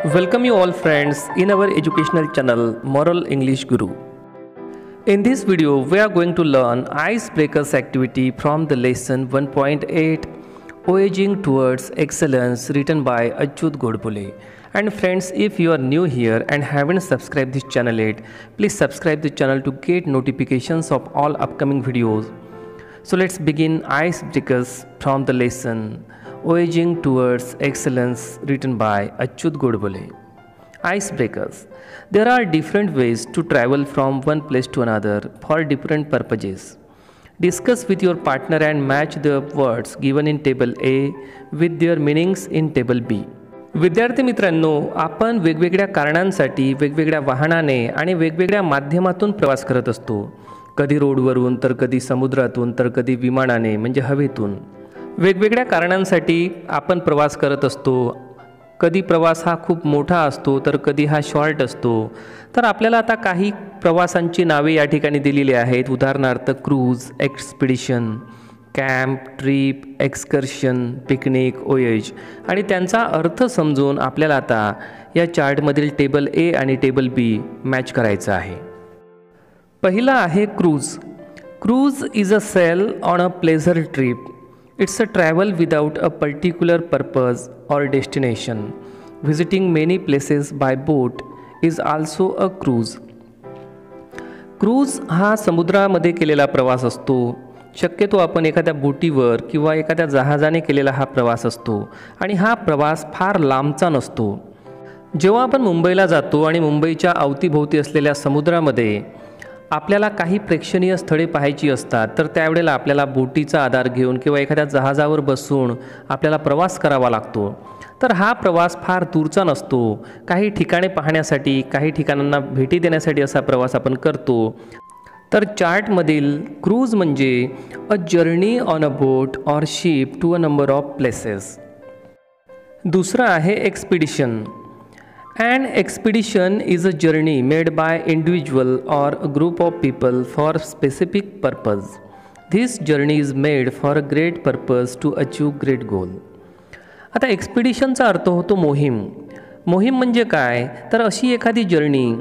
Welcome you all friends in our educational channel Moral English Guru. In this video we are going to learn icebreakers activity from the lesson 1.8 Voyaging Towards Excellence written by Achyut Godbole. And friends, if you are new here and haven't subscribed this channel yet, please subscribe the channel to get notifications of all upcoming videos. So let's begin icebreakers from the lesson Voyaging Towards Excellence written by Achyut Godbole. Icebreakers. There are different ways to travel from one place to another for different purposes. Discuss with your partner and match the words given in table A with their meanings in table B. विद्यार्थी मित्रांनो, आपण वेगवेगळ्या कारणांसाठी वेगवेगळ्या वाहनाने आणि वेगवेगळ्या माध्यमातून प्रवास करत असतो. कधी रोडवरून, तर कधी समुद्रातून, तर कधी विमानाने म्हणजे हवेतून. वेगवेगळ्या कारणांसाठी आपण प्रवास करत असतो. कधी प्रवास हा खूप मोठा असतो, तर कधी हा शॉर्ट असतो. तर आपल्याला आता काही प्रवासांची नावे या ठिकाणी दिलेली आहेत. उदाहरणार्थ cruise, expedition, camp, trip, excursion, picnic, voyage आणि त्यांचा अर्थ समजून आपल्याला आता या चार्टमधील टेबल ए आणि टेबल बी मॅच करायचा आहे. पहिला आहे cruise. Cruise is a sail on a pleasure trip. It's a travel without a particular purpose or destination. Visiting many places by boat is also a cruise. Cruise हा समुद्रामध्ये केलेला प्रवास असतो. शक्यतो आपण एखाद्या बोटीवर किंवा एखाद्या जहाजाने केलेला हा प्रवास असतो आणि हा प्रवास फार लांबचा नसतो. जेव्हा आपण मुंबईला जातो आणि मुंबईच्या अवतीभोवती असलेल्या समुद्रामध्ये आपल्याला काही प्रेक्षणीय स्थळे पाहायची असतात, तर त्यावेळेला आपल्याला बोटीचा आधार घेऊन किंवा एखाद्या जहाजावर बसून आपल्याला प्रवास करावा लागतो. तर हा प्रवास फार दूरचा नसतो. काही ठिकाणे पाहण्यासाठी, काही ठिकाणांना भेटी देण्यासाठी असा प्रवास आपण करतो. तर चार्टमधील क्रूज म्हणजे a journey on a boat or ship to a number of places. दुसरं आहे expedition. An expedition is a journey made by individual or a group of people for specific purpose. This journey is made for a great purpose to achieve great goal. आता एक्सपिडिशनचा अर्थ होतो मोहीम. मोहीम म्हणजे काय, तर अशी एखादी जर्नी,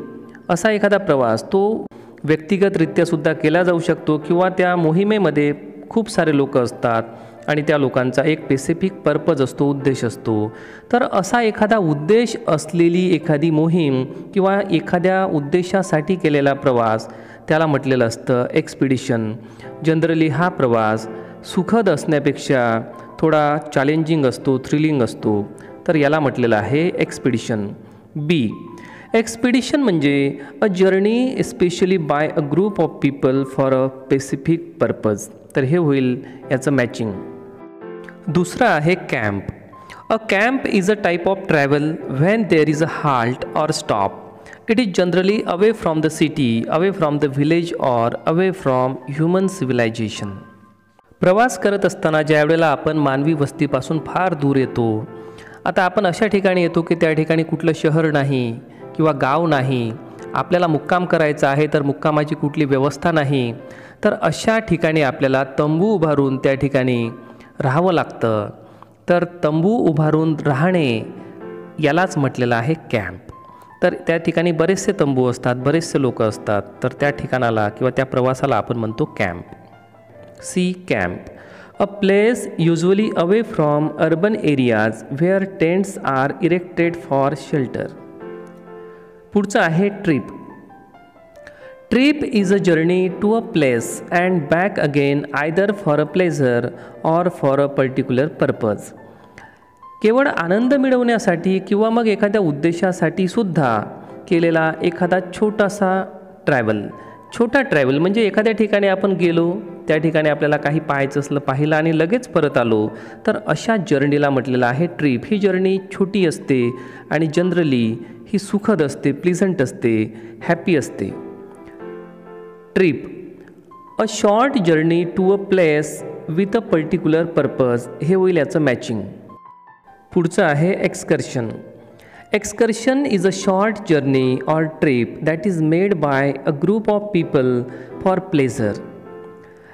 असा एखादा प्रवास तो व्यक्तिगतरित्यासुद्धा केला जाऊ शकतो किंवा त्या मोहिमेमध्ये खूप सारे लोक असतात आणि त्या लोकांचा एक स्पेसिफिक पर्पज असतो, उद्देश असतो. तर असा एखादा उद्देश असलेली एखादी मोहीम किंवा एखाद्या उद्देशासाठी केलेला प्रवास त्याला म्हटलेलं असतं एक्सपिडिशन. जनरली हा प्रवास सुखद असण्यापेक्षा थोडा चॅलेंजिंग असतो, थ्रिलिंग असतो. तर याला म्हटलेलं आहे एक्सपिडिशन. बी. एक्सपिडिशन म्हणजे a journey specially by a group of people for a specific purpose. तर हे होईल याचं मॅचिंग. दुसरं आहे camp. A camp is a type of travel when there is a halt or stop. It is generally away from the city, away from the village or away from human civilisation. प्रवास करत असताना ज्या वेळेला आपण मानवी वस्तीपासून फार दूर येतो, आता आपण अशा ठिकाणी येतो की त्या ठिकाणी कुठलं शहर नाही किंवा गाव नाही, आपल्याला मुक्काम करायचा आहे तर मुक्कामाची कुठली व्यवस्था नाही. तर अशा ठिकाणी आपल्याला तंबू उभारून त्या ठिकाणी राहावं लागतं. तर तंबू उभारून राहणे यालाच म्हटलेलं आहे कॅम्प. तर त्या ठिकाणी बरेचसे तंबू असतात, बरेचसे लोक असतात, तर त्या ठिकाणाला किंवा त्या प्रवासाला आपण म्हणतो camp. C. Camp. A place usually away from urban areas where tents are erected for shelter. पुढचं आहे trip. Trip is a journey to a place and back again either for a pleasure or for a particular purpose. केवळ आनंद मिळवण्यासाठी किंवा मग एखाद्या उद्देशासाठी सुद्धा केलेला एखादा छोटासा ट्रॅव्हल. छोटा ट्रॅव्हल म्हणजे एखाद्या ठिकाणी आपण गेलो, त्या ठिकाणी आपल्याला काही पाहायचं असलं, पाहिलं आणि लगेच परत आलो, तर अशा जर्नीला म्हटलेलं आहे ट्रिप. ही जर्नी छोटी असते आणि जनरली ही सुखद असते, प्लीझंट असते, हॅपी असते. Trip. A short journey to a place with a particular purpose. हे होईल याचं मॅचिंग. पुढचं आहे excursion. Excursion is a short journey or trip that is made by a group of people for pleasure.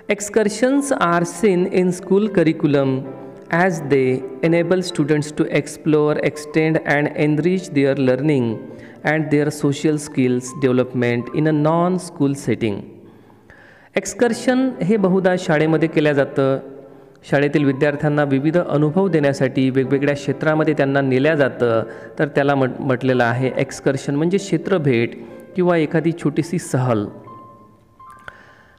Excursions are seen in school curriculum as they enable students to explore, extend, and enrich their learning and their social skills development in a non-school setting. Excursion हे बहुधा शाळेमध्ये केल्या जातं. शाळेतील विद्यार्थ्यांना विविध अनुभव देण्यासाठी वेगवेगळ्या क्षेत्रामध्ये त्यांना नेल्या जातं, तर त्याला म्हटलेलं आहे एक्सकर्शन म्हणजे क्षेत्रभेट किंवा एखादी छोटीशी सहल.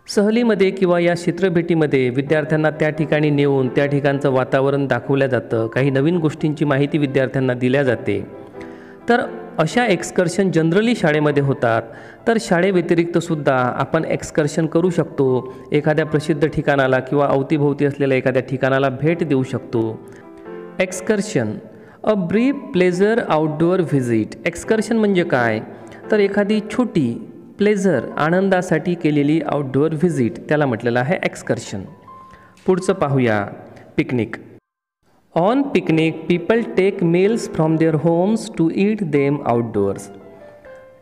सहलीमध्ये किंवा या क्षेत्रभेटीमध्ये विद्यार्थ्यांना त्या ठिकाणी नेऊन त्या ठिकाणचं वातावरण दाखवलं जातं, काही नवीन गोष्टींची माहिती विद्यार्थ्यांना दिल्या जाते. तर अशा एक्सकर्शन जनरली शाळेमध्ये होतात. तर शाळेव्यतिरिक्तसुद्धा आपण एक्सकर्शन करू शकतो. एखाद्या प्रसिद्ध ठिकाणाला किंवा अवतीभोवती असलेल्या एखाद्या ठिकाणाला भेट देऊ शकतो. Excursion a brief pleasure outdoor visit. Excursion म्हणजे काय, तर एखादी छोटी प्लेजर आनंदासाठी केलेली आउटडोअर व्हिजिट, त्याला म्हटलेलं आहे एक्सकर्शन. पुढचं पाहूया, picnic. On picnic people take meals from their homes to eat them outdoors.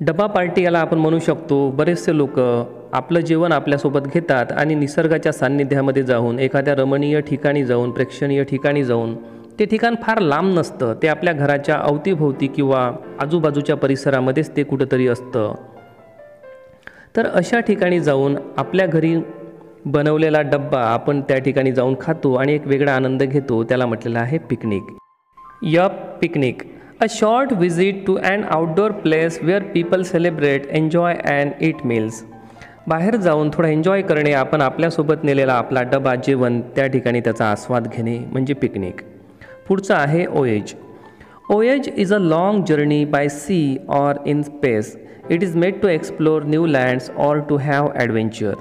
डबा पार्टी याला आपण म्हणू शकतो. बरेचसे लोक आपलं जेवण आपल्यासोबत घेतात आणि निसर्गाच्या सान्निध्यामध्ये जाऊन, एखाद्या रमणीय ठिकाणी जाऊन, प्रेक्षणीय ठिकाणी जाऊन, ते ठिकाण फार लांब नसतं, ते आपल्या घराच्या अवतीभोवती किंवा आजूबाजूच्या परिसरामध्येच ते कुठंतरी असतं. तर अशा ठिकाणी जाऊन आपल्या घरी बनवलेला डब्बा आपण त्या ठिकाणी जाऊन खातो आणि एक वेगळा आनंद घेतो, त्याला म्हटलेलं आहे picnic. Picnic a short visit to an outdoor place where people celebrate, enjoy and eat meals. बाहेर जाऊन थोडा एन्जॉय करणे, आपण आपल्यासोबत नेलेला आपला डबा, जेवण, त्या ठिकाणी त्याचा आस्वाद घेणे म्हणजे पिकनिक. पुढचं आहे voyage. Voyage is a long journey by sea or in space. It is made to explore new lands or to have adventure.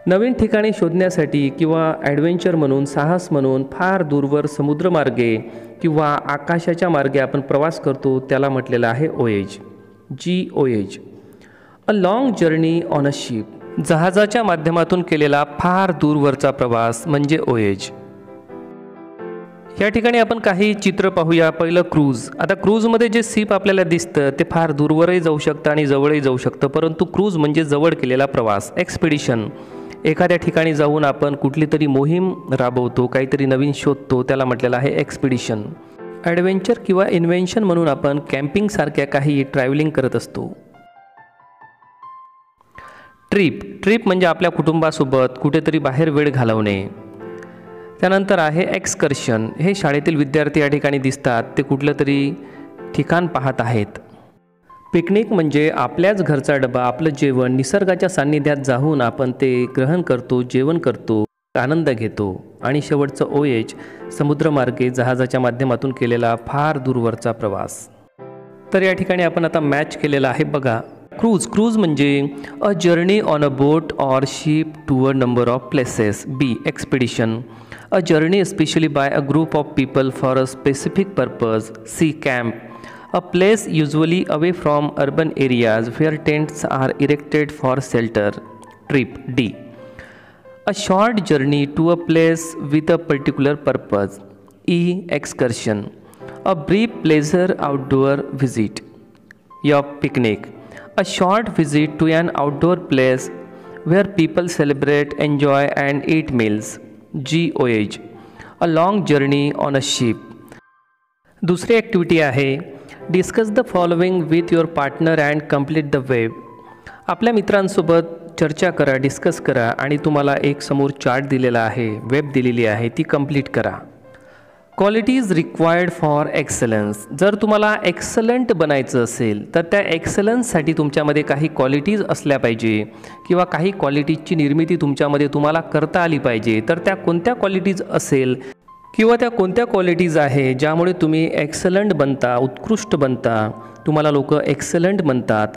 नवीन ठिकाणे शोधण्यासाठी किंवा ॲडव्हेंचर म्हणून, साहस म्हणून फार दूरवर समुद्रमार्गे किंवा आकाशाच्या मार्गे आपण प्रवास करतो, त्याला म्हटलेलं आहे voyage. Voyage a long journey on a ship. जहाजाच्या माध्यमातून केलेला फार दूरवरचा प्रवास म्हणजे ओएज. या ठिकाणी आपण काही चित्र पाहूया. पहिलं क्रूज. आता क्रूजमध्ये जे शिप आपल्याला दिसतं ते फार दूरवरही जाऊ शकतं आणि जवळही जाऊ शकतं, परंतु क्रूज म्हणजे जवळ केलेला प्रवास. एक्सपिडिशन, एखाद्या ठिकाणी जाऊन आपण कुठली तरी मोहीम राबवतो, काहीतरी नवीन शोधतो, त्याला म्हटलेलं आहे एक्सपिडिशन. ॲडव्हेंचर किंवा इन्व्हेन्शन म्हणून आपण कॅम्पिंगसारख्या काही ट्रॅव्हलिंग करत असतो. ट्रिप म्हणजे आपल्या कुटुंबासोबत कुठेतरी बाहेर वेळ घालवणे. त्यानंतर आहे एक्सकर्शन. हे शाळेतील विद्यार्थी या ठिकाणी दिसतात, ते कुठलं तरी ठिकाण पाहत आहेत. पिकनिक म्हणजे आपल्याच घरचा डबा, आपलं जेवण निसर्गाच्या सान्निध्यात जाऊन आपण ते ग्रहण करतो, जेवण करतो, आनंद घेतो. आणि शेवटचं ओएज, समुद्रमार्गे जहाजाच्या माध्यमातून केलेला फार दूरवरचा प्रवास. तर या ठिकाणी आपण आता मॅच केलेला आहे बघा. क्रूज म्हणजे a journey on a boat or ship to a number of places. Expedition a journey specially by a group of people for a specific purpose. Camp a place usually away from urban areas where tents are erected for shelter. Trip. A short journey to a place with a particular purpose. Excursion. A brief pleasure outdoor visit. Picnic. A short visit to an outdoor place where people celebrate, enjoy and eat meals. Voyage. A long journey on a ship. दुसरी activity आहे discuss the following with your partner and complete the web. आपल्या मित्रांसोबत चर्चा करा, discuss करा आणि तुम्हाला एक समोर चार्ट दिलेला आहे, वेब दिलेली आहे, ती कंप्लीट करा. Qualities required for excellence. जर तुम्हाला एक्सलंट बनायचं असेल तर त्या एक्सलन्ससाठी तुमच्यामध्ये काही क्वालिटीज असल्या पाहिजे किंवा काही क्वालिटीजची निर्मिती तुमच्यामध्ये तुम्हाला करता आली पाहिजे. तर त्या कोणत्या क्वालिटीज असेल किंवा त्या कोणत्या क्वालिटीज आहे ज्यामुळे तुम्ही एक्सलंट बनता, उत्कृष्ट बनता, तुम्हाला लोक एक्सलंट म्हणतात.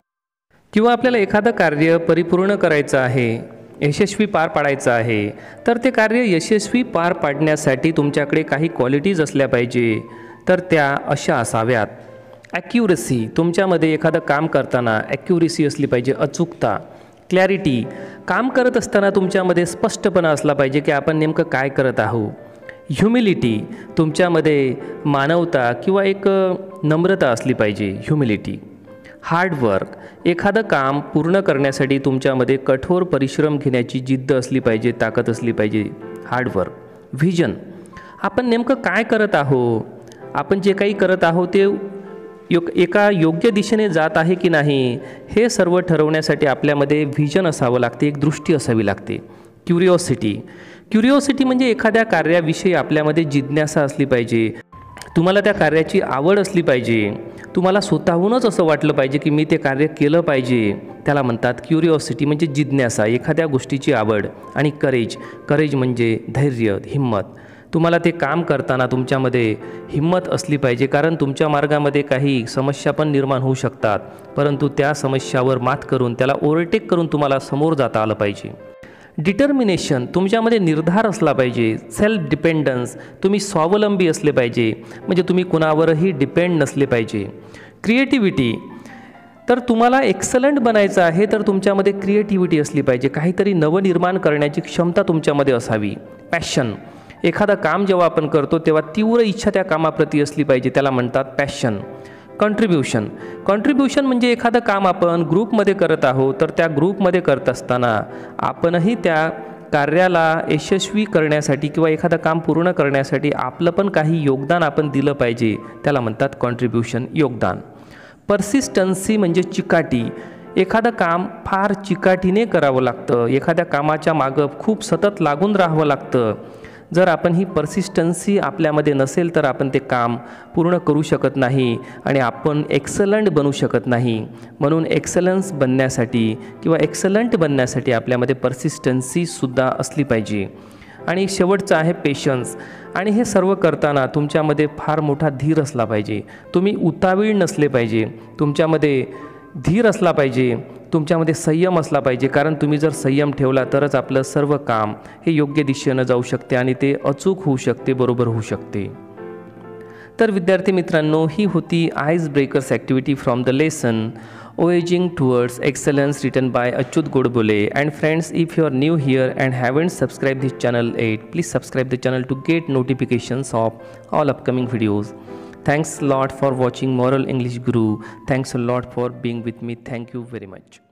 किंवा आपल्याला एखादं कार्य परिपूर्ण करायचं आहे, यशस्वी पार पाडायचं आहे, तर ते कार्य यशस्वी पार पाडण्यासाठी तुमच्याकडे काही क्वालिटीज असल्या पाहिजे. तर त्या अशा असाव्यात. ॲक्युरसी. तुमच्यामध्ये एखादं काम करताना ॲक्युरसी असली पाहिजे, अचूकता. क्लॅरिटी. काम करत असताना तुमच्यामध्ये स्पष्टपणा असला पाहिजे की आपण नेमकं काय करत आहोत. ह्युमिलिटी. तुमच्यामध्ये मानवता किंवा एक नम्रता असली पाहिजे, ह्युमिलिटी. हार्डवर्क. एखादं काम पूर्ण करण्यासाठी तुमच्यामध्ये कठोर परिश्रम घेण्याची जिद्द असली पाहिजे, ताकद असली पाहिजे, हार्डवर्क. व्हिजन. आपण नेमकं काय करत आहोत, आपण जे काही करत आहोत ते एका योग्य दिशेने जात आहे की नाही, हे सर्व ठरवण्यासाठी आपल्यामध्ये व्हिजन असावं लागते, एक दृष्टी असावी लागते. क्युरिओसिटी म्हणजे एखाद्या कार्याविषयी आपल्यामध्ये जिज्ञासा असली पाहिजे, तुम्हाला त्या कार्याची आवड असली पाहिजे, तुम्हाला स्वतःहूनच असं वाटलं पाहिजे की मी ते कार्य केलं पाहिजे, त्याला म्हणतात क्युरिओसिटी म्हणजे जिज्ञासा, एखाद्या गोष्टीची आवड. आणि करेज म्हणजे धैर्य, हिम्मत. तुम्हाला ते काम करताना तुमच्यामध्ये हिम्मत असली पाहिजे, कारण तुमच्या मार्गामध्ये काही समस्या पण निर्माण होऊ शकतात, परंतु त्या समस्यावर मात करून त्याला ओव्हरटेक करून तुम्हाला समोर जाता आलं पाहिजे. डिटर्मिनेशन, तुमच्यामध्ये निर्धार असला पाहिजे. सेल्फ डिपेंडन्स, तुम्ही स्वावलंबी असले पाहिजे, म्हणजे तुम्ही कुणावरही डिपेंड नसले पाहिजे. क्रिएटिव्हिटी, तर तुम्हाला एक्सलंट बनायचं आहे तर तुमच्यामध्ये क्रिएटिव्हिटी असली पाहिजे, काहीतरी नवनिर्माण करण्याची क्षमता तुमच्यामध्ये असावी. पॅशन, एखादं काम जेव्हा आपण करतो तेव्हा तीव्र इच्छा त्या कामाप्रती असली पाहिजे, त्याला म्हणतात पॅशन. कॉन्ट्रीब्युशन म्हणजे एखादं काम आपण ग्रुपमध्ये करत आहोत, तर त्या ग्रुपमध्ये करत असताना आपणही त्या कार्याला यशस्वी करण्यासाठी किंवा एखादं काम पूर्ण करण्यासाठी आपलं पण काही योगदान आपण दिलं पाहिजे, त्याला म्हणतात कॉन्ट्रीब्युशन, योगदान. पर्सिस्टन्सी म्हणजे चिकाटी, एखादं काम फार चिकाटीने करावं लागतं, एखाद्या कामाच्या मागं खूप सतत लागून राहावं लागतं. जर आपण ही पर्सिस्टन्सी आपल्यामध्ये नसेल तर आपण ते काम पूर्ण करू शकत नाही आणि आपण एक्सलंट बनू शकत नाही. म्हणून एक्सलन्स बनण्यासाठी किंवा एक्सलंट बनण्यासाठी आपल्यामध्ये पर्सिस्टन्सीसुद्धा असली पाहिजे. आणि शेवटचं आहे पेशन्स. आणि हे सर्व करताना तुमच्यामध्ये फार मोठा धीर असला पाहिजे, तुम्ही उतावीळ नसले पाहिजे, तुमच्यामध्ये धीर असला पाहिजे, तुमच्यामध्ये संयम असला पाहिजे, कारण तुम्ही जर संयम ठेवला तरच आपलं सर्व काम हे योग्य दिशेनं जाऊ शकते आणि ते अचूक होऊ शकते, बरोबर होऊ शकते. तर विद्यार्थी मित्रांनो, ही होती ice breakers activity from the lesson Voyaging Towards Excellence written by Achyut Godbole. And friends, if you are new here and haven't subscribed this channel yet, please subscribe the channel to get notifications of all upcoming videos. Thanks a lot for watching Moral English Guru. Thanks a lot for being with me. Thank you very much.